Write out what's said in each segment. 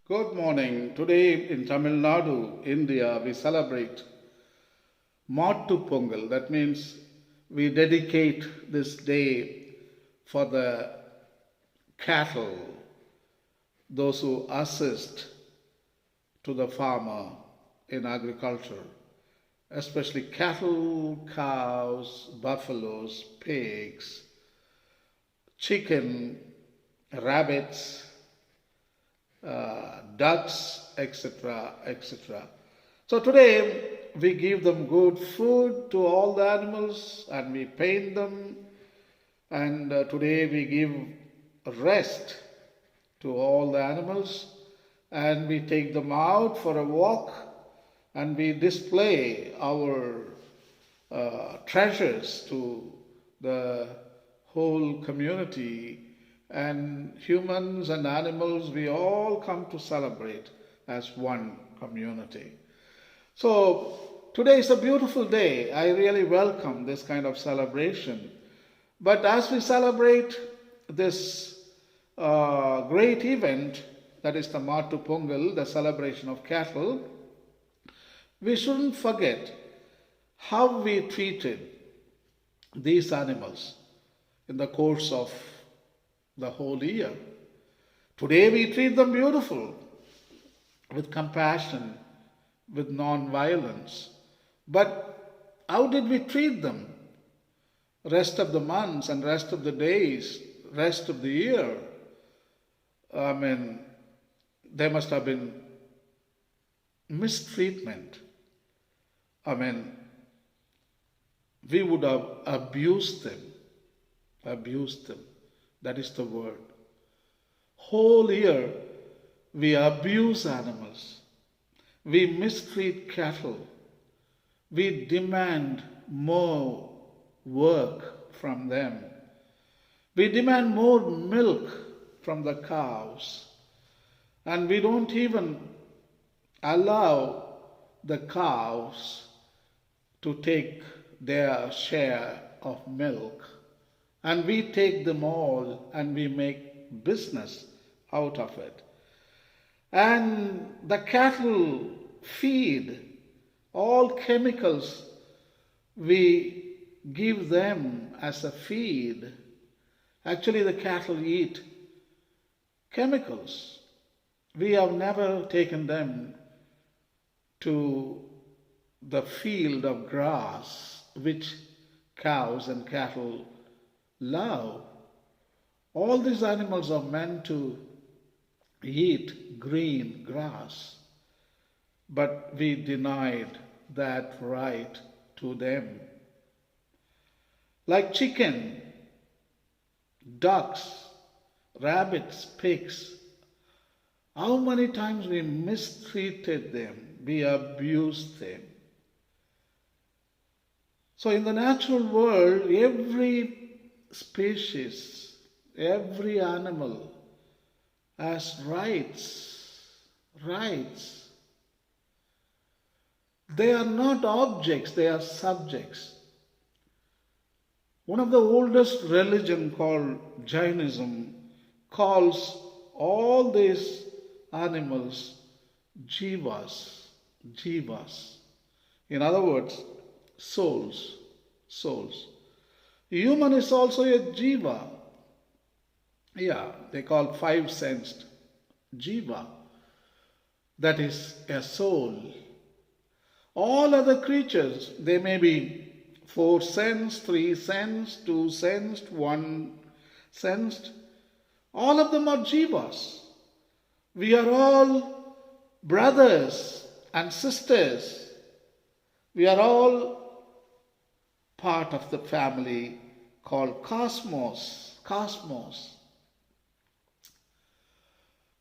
Good morning. Today in Tamil Nadu, India, we celebrate Mattu Pongal. That means we dedicate this day for the cattle, those who assist to the farmer in agriculture, especially cattle, cows, buffaloes, pigs, chicken, rabbits, ducks, etc., etc. So today we give them good food to all the animals and we paint them, and today we give rest to all the animals and we take them out for a walk and we display our treasures to the whole community, and humans and animals, we all come to celebrate as one community. So today is a beautiful day. I really welcome this kind of celebration. But as we celebrate this great event, that is the Mattu Pongal, the celebration of cattle, we shouldn't forget how we treated these animals in the course of the whole year. Today we treat them beautiful, with compassion, with non-violence. But how did we treat them? Rest of the months and rest of the days, rest of the year. There must have been mistreatment. We would have abused them. That is the word. Whole year we abuse animals. We mistreat cattle. We demand more work from them. We demand more milk from the cows. And we don't even allow the cows to take their share of milk. And we take them all and we make business out of it. And the cattle feed, all chemicals we give them as a feed. Actually, the cattle eat chemicals. We have never taken them to the field of grass which cows and cattle love. All these animals are meant to eat green grass, but we denied that right to them. Like chicken, ducks, rabbits, pigs, how many times we mistreated them, we abused them. So in the natural world, every species, every animal has rights. They are not objects, they are subjects. One of the oldest religion called Jainism calls all these animals jivas. In other words, souls. Human is also a jiva. Yeah, they call five-sensed jiva. That is a soul. All other creatures, they may be four-sensed, three-sensed, two-sensed, one-sensed. All of them are jivas. We are all brothers and sisters. We are all part of the family called cosmos.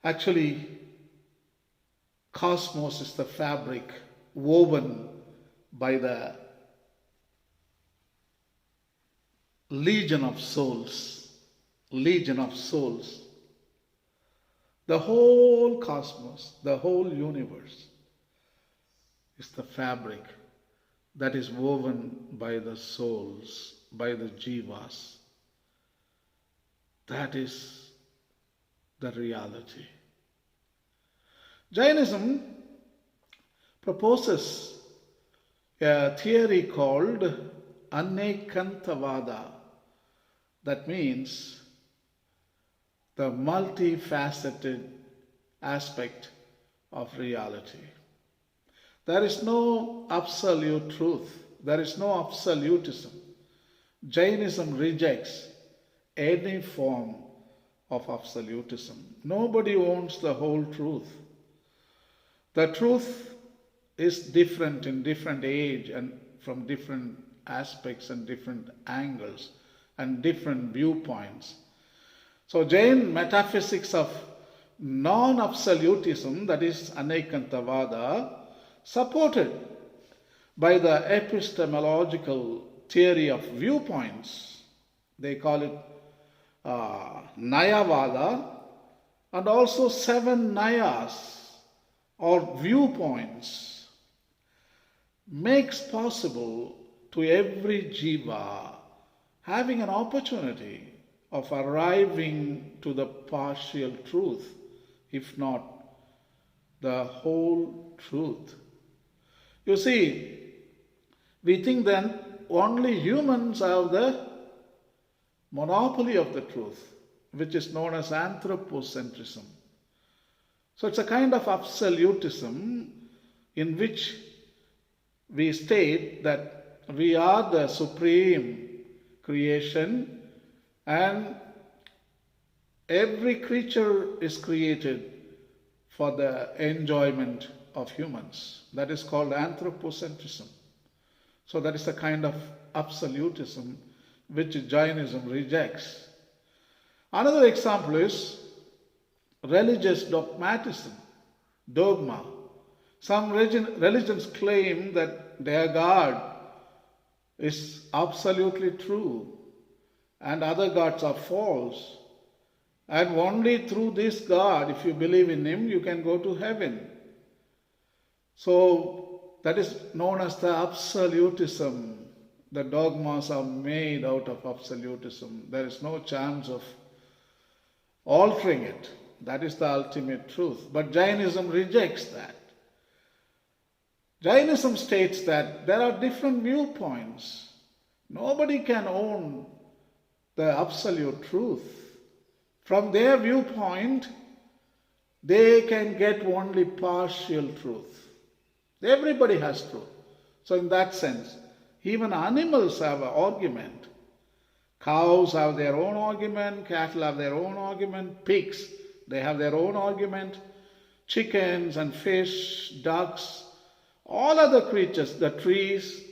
Actually, cosmos is the fabric woven by the legion of souls. The whole cosmos, the whole universe is the fabric that is woven by the souls, by the jivas. That is the reality. Jainism proposes a theory called Anekantavada. That means the multifaceted aspect of reality. There is no absolute truth. There is no absolutism. Jainism rejects any form of absolutism. Nobody owns the whole truth. The truth is different in different age and from different aspects and different angles and different viewpoints. So Jain metaphysics of non-absolutism, that is Anekantavada, supported by the epistemological theory of viewpoints. They call it Nayavada, and also 7 Nayas or viewpoints makes possible to every jiva having an opportunity of arriving to the partial truth, if not the whole truth. You see, we think then only humans have the monopoly of the truth, which is known as anthropocentrism. So it's a kind of absolutism in which we state that we are the supreme creation and every creature is created for the enjoyment of humans. That is called anthropocentrism. So that is a kind of absolutism which Jainism rejects. Another example is religious dogmatism, dogma. Some religions claim that their God is absolutely true and other gods are false. And only through this God, if you believe in Him, you can go to heaven. So that is known as the absolutism. The dogmas are made out of absolutism. There is no chance of altering it. That is the ultimate truth. But Jainism rejects that. Jainism states that there are different viewpoints. Nobody can own the absolute truth. From their viewpoint, they can get only partial truth. Everybody has truth. So in that sense, even animals have an argument. Cows have their own argument, cattle have their own argument, pigs, they have their own argument, chickens and fish, ducks, all other creatures, the trees,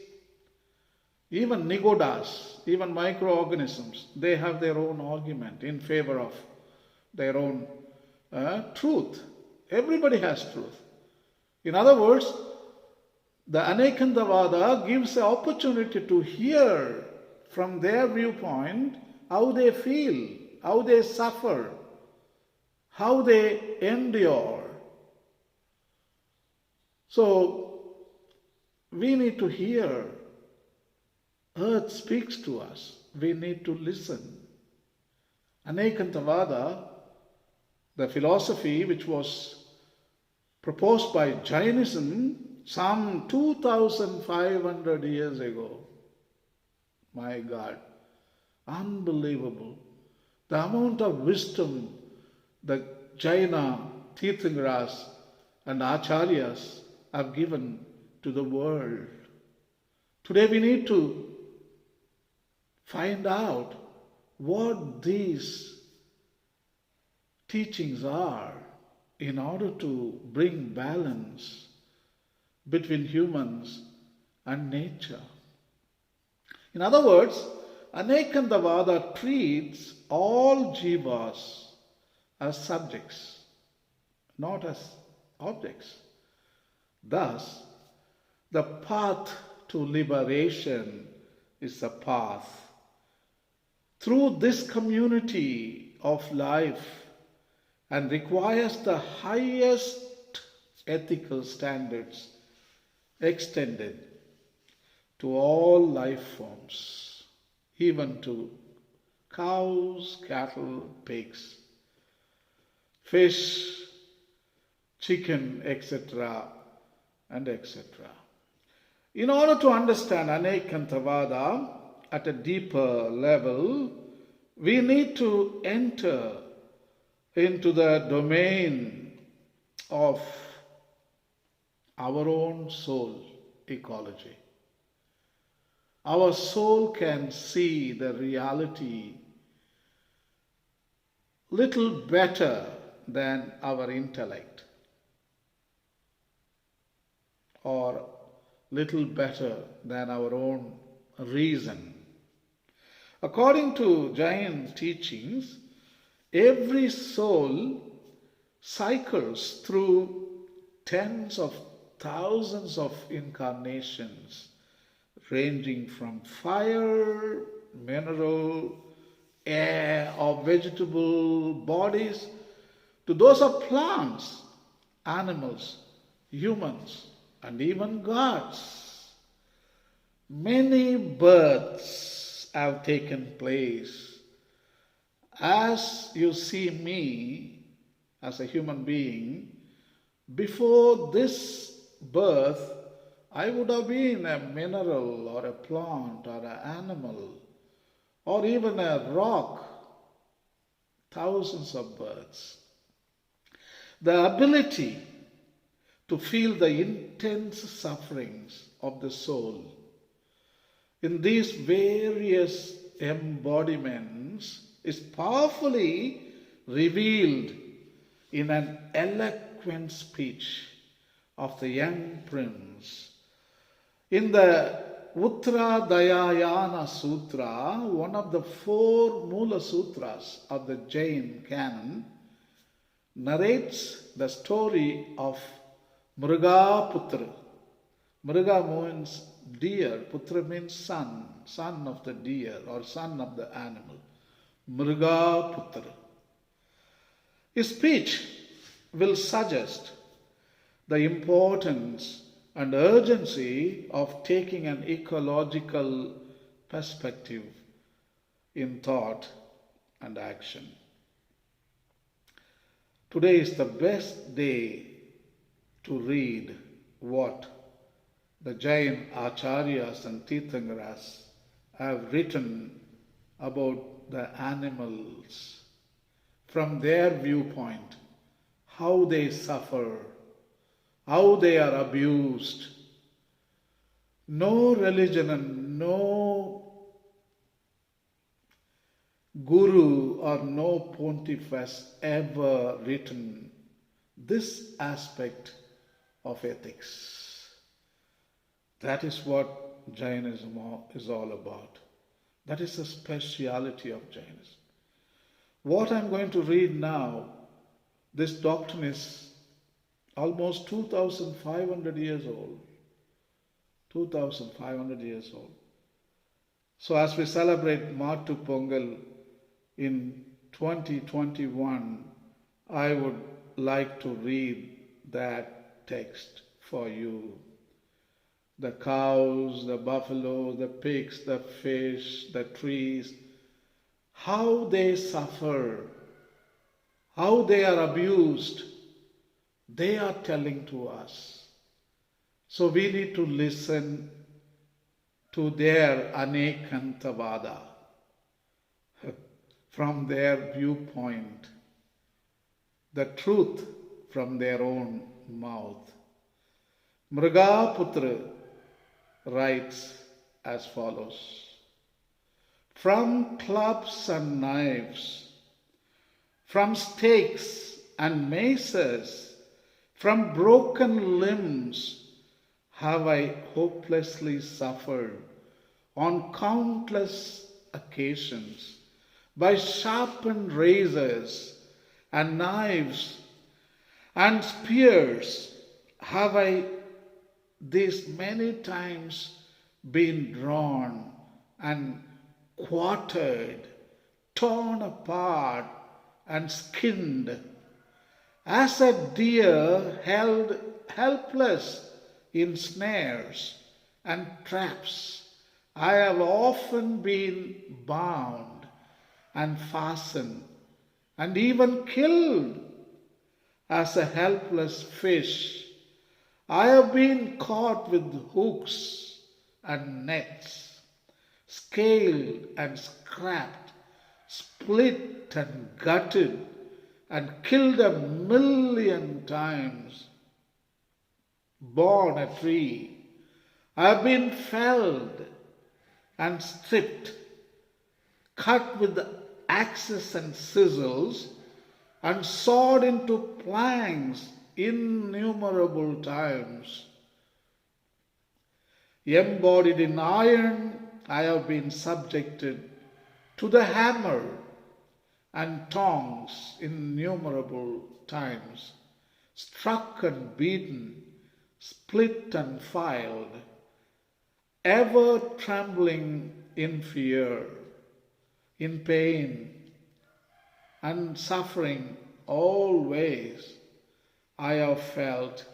even nigodas, even microorganisms, they have their own argument in favor of their own truth. Everybody has truth. In other words, the Anekantavada gives the opportunity to hear from their viewpoint how they feel, how they suffer, how they endure. So we need to hear. Earth speaks to us. We need to listen. Anekantavada, the philosophy which was proposed by Jainism some 2,500 years ago. My God, unbelievable. The amount of wisdom the Jaina Tirthankaras and Acharyas have given to the world. Today we need to find out what these teachings are in order to bring balance between humans and nature. In other words, Anekantavada treats all jivas as subjects, not as objects. Thus, the path to liberation is the path through this community of life and requires the highest ethical standards extended to all life forms, even to cows, cattle, pigs, fish, chicken, etc., and etc. In order to understand Anekantavada at a deeper level, we need to enter into the domain of our own soul ecology. Our soul can see the reality little better than our intellect, or little better than our own reason. According to Jain teachings, every soul cycles through tens of thousands of incarnations, ranging from fire, mineral, air, or vegetable bodies to those of plants, animals, humans, and even gods. Many births have taken place. As you see me as a human being, before this birth, I would have been a mineral or a plant or an animal or even a rock. Thousands of births. The ability to feel the intense sufferings of the soul in these various embodiments is powerfully revealed in an eloquent speech of the young prince. In the Uttradhyayana Sutra, one of the four Mula Sutras of the Jain canon, narrates the story of Mrigaputra. Mriga means deer, Putra means son, son of the deer or son of the animal. Mrigaputra. His speech will suggest the importance and urgency of taking an ecological perspective in thought and action. Today is the best day to read what the Jain Acharyas and Tirthankaras have written about the animals from their viewpoint, how they suffer, how they are abused. No religion and no guru or no pontiff has ever written this aspect of ethics. That is what Jainism is all about. That is the speciality of Jainism. What I'm going to read now, this doctrine is almost 2,500 years old. 2,500 years old. So as we celebrate Mattu Pongal in 2021, I would like to read that text for you. The cows, the buffalo, the pigs, the fish, the trees, how they suffer, how they are abused, they are telling to us. So we need to listen to their Anekantavada from their viewpoint, the truth from their own mouth. Mrigaputra writes as follows. From clubs and knives, from stakes and maces, from broken limbs have I hopelessly suffered on countless occasions. By sharpened razors and knives and spears have I these many times been drawn and quartered, torn apart and skinned, as a deer held helpless in snares and traps. I have often been bound and fastened and even killed. as a helpless fish. I have been caught with hooks and nets, scaled and scrapped, split and gutted, and killed 1,000,000 times. Born a tree, I have been felled and stripped, cut with axes and chisels, and sawed into planks innumerable times. Embodied in iron, I have been subjected to the hammer and tongs innumerable times, struck and beaten, split and filed, ever trembling in fear, in pain and suffering always. I have felt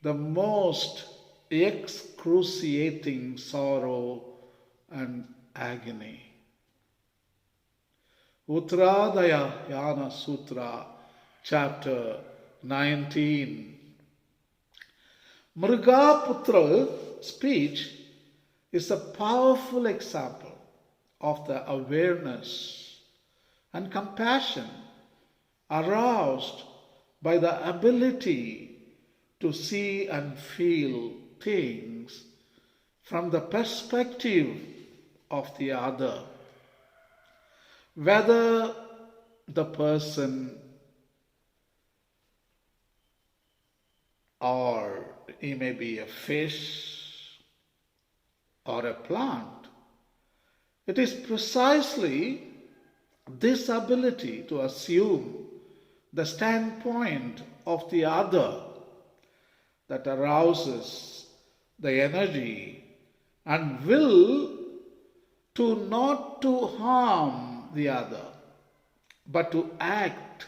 the most excruciating sorrow and agony. Uttradhyayana Sutra, chapter 19. Mrigaputra speech is a powerful example of the awareness and compassion aroused by the ability to see and feel things from the perspective of the other, whether the person or he may be a fish or a plant. It is precisely this ability to assume the standpoint of the other that arouses the energy and will to not to harm the other, but to act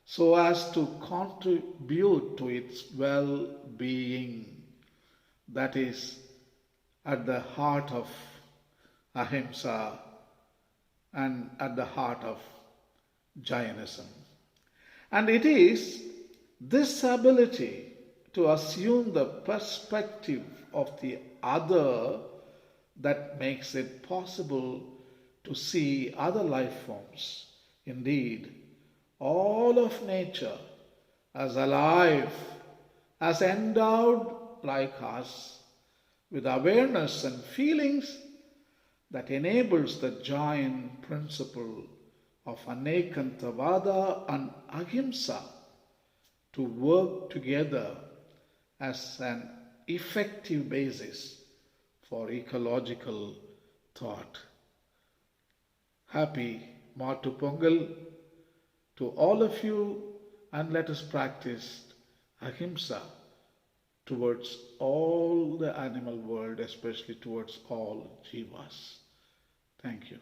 so as to contribute to its well-being. That is at the heart of Ahimsa and at the heart of Jainism. And it is this ability to assume the perspective of the other that makes it possible to see other life forms, indeed, all of nature, as alive, as endowed like us, with awareness and feelings that enables the Jain principle of Anekantavada and Ahimsa to work together as an effective basis for ecological thought. Happy Matu Pongal to all of you, and let us practice Ahimsa towards all the animal world, especially towards all jivas. Thank you.